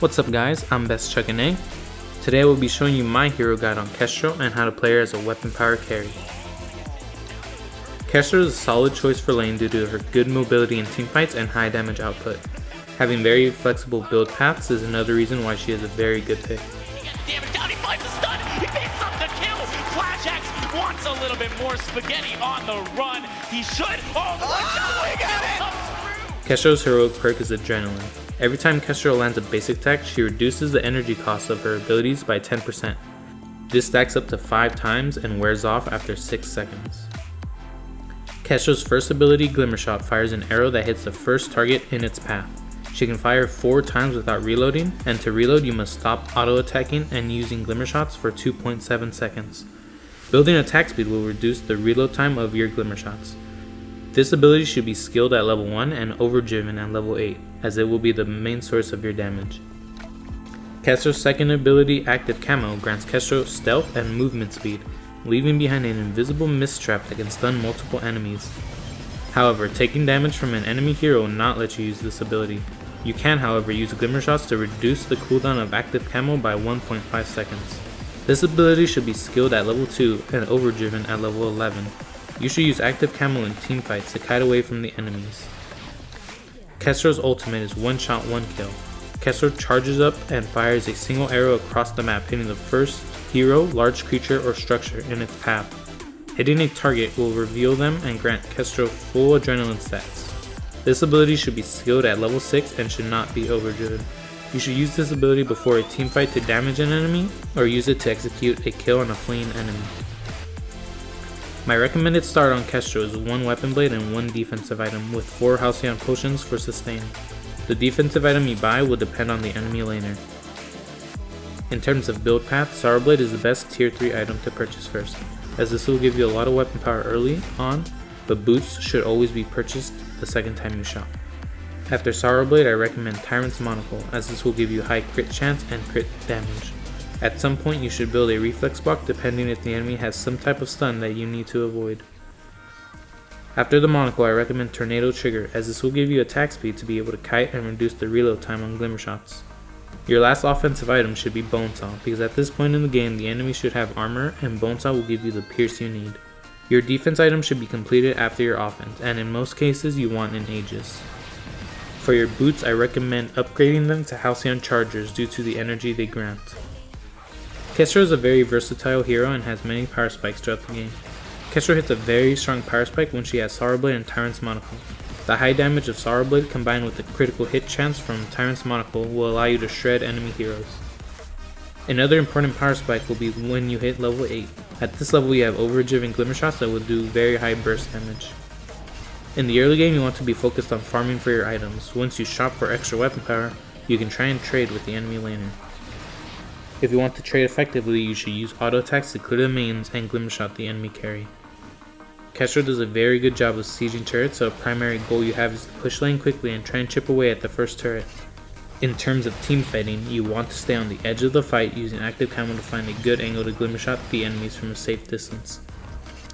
What's up guys, I'm BestChuckNA. Today I will be showing you my hero guide on Kestrel and how to play her as a weapon power carry. Kestrel is a solid choice for lane due to her good mobility in teamfights and high damage output. Having very flexible build paths is another reason why she is a very good pick. He finds the stun, he picks up the kill. Flash X wants a little bit more spaghetti on the run. He should. Oh, we got it! Kestrel's heroic perk is Adrenaline. Every time Kestrel lands a basic attack, she reduces the energy cost of her abilities by 10%. This stacks up to 5 times and wears off after 6 seconds. Kestrel's first ability, Glimmer Shot, fires an arrow that hits the first target in its path. She can fire 4 times without reloading, and to reload you must stop auto-attacking and using Glimmer Shots for 2.7 seconds. Building attack speed will reduce the reload time of your Glimmer Shots. This ability should be skilled at level 1 and overdriven at level 8, as it will be the main source of your damage. Kestrel's second ability, Active Camo, grants Kestrel stealth and movement speed, leaving behind an invisible mist trap that can stun multiple enemies. However, taking damage from an enemy hero will not let you use this ability. You can, however, use Glimmer Shots to reduce the cooldown of Active Camo by 1.5 seconds. This ability should be skilled at level 2 and overdriven at level 11. You should use Active Camo in teamfights to kite away from the enemies. Kestrel's ultimate is one shot, one kill. Kestrel charges up and fires a single arrow across the map, hitting the first hero, large creature, or structure in its path. Hitting a target will reveal them and grant Kestrel full adrenaline stats. This ability should be skilled at level 6 and should not be overdriven. You should use this ability before a teamfight to damage an enemy, or use it to execute a kill on a fleeing enemy. My recommended start on Kestrel is 1 weapon blade and 1 defensive item with 4 Halcyon potions for sustain. The defensive item you buy will depend on the enemy laner. In terms of build path, Sorrow Blade is the best tier 3 item to purchase first, as this will give you a lot of weapon power early on, but boots should always be purchased the second time you shop. After Sorrow Blade, I recommend Tyrant's Monocle, as this will give you high crit chance and crit damage. At some point you should build a reflex block depending if the enemy has some type of stun that you need to avoid. After the Monocle, I recommend Tornado Trigger, as this will give you attack speed to be able to kite and reduce the reload time on Glimmer Shots. Your last offensive item should be Bonesaw, because at this point in the game the enemy should have armor and Bonesaw will give you the pierce you need. Your defense item should be completed after your offense, and in most cases you want an Aegis. For your boots, I recommend upgrading them to Halcyon Chargers due to the energy they grant. Kestrel is a very versatile hero and has many power spikes throughout the game. Kestrel hits a very strong power spike when she has Sorrow Blade and Tyrant's Monocle. The high damage of Sorrow Blade combined with the critical hit chance from Tyrant's Monocle will allow you to shred enemy heroes. Another important power spike will be when you hit level 8. At this level you have overdriven Glimmer Shots that will do very high burst damage. In the early game you want to be focused on farming for your items. Once you shop for extra weapon power, you can try and trade with the enemy laner. If you want to trade effectively, you should use auto attacks to clear the mains and Glimmer Shot the enemy carry. Kestrel does a very good job of sieging turrets, so a primary goal you have is to push lane quickly and try and chip away at the first turret. In terms of team fighting, you want to stay on the edge of the fight using Active Camo to find a good angle to Glimmer Shot the enemies from a safe distance.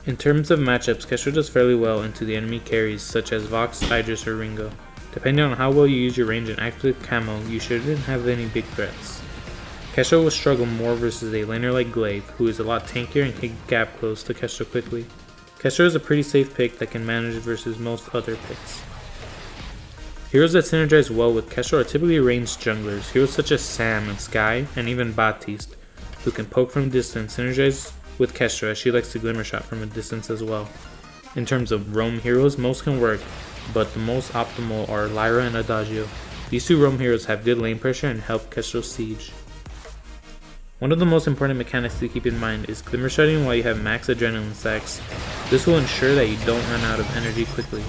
In terms of matchups, Kestrel does fairly well into the enemy carries such as Vox, Idris, or Ringo. Depending on how well you use your range and Active Camo, you shouldn't have any big threats. Kestrel will struggle more versus a laner like Glaive, who is a lot tankier and can gap close to Kestrel quickly. Kestrel is a pretty safe pick that can manage versus most other picks. Heroes that synergize well with Kestrel are typically ranged junglers. Heroes such as Sam and Skye, and even Baptiste, who can poke from distance, synergize with Kestrel as she likes to Glimmer Shot from a distance as well. In terms of roam heroes, most can work, but the most optimal are Lyra and Adagio. These 2 roam heroes have good lane pressure and help Kestrel siege. One of the most important mechanics to keep in mind is Glimmer Shotting while you have max adrenaline stacks. This will ensure that you don't run out of energy quickly.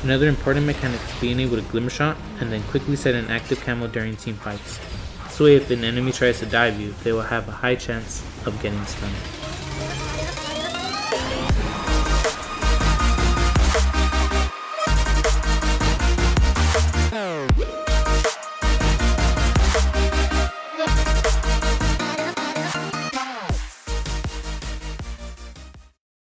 Another important mechanic is being able to Glimmer Shot and then quickly set an Active Camo during teamfights. This way if an enemy tries to dive you, they will have a high chance of getting stunned.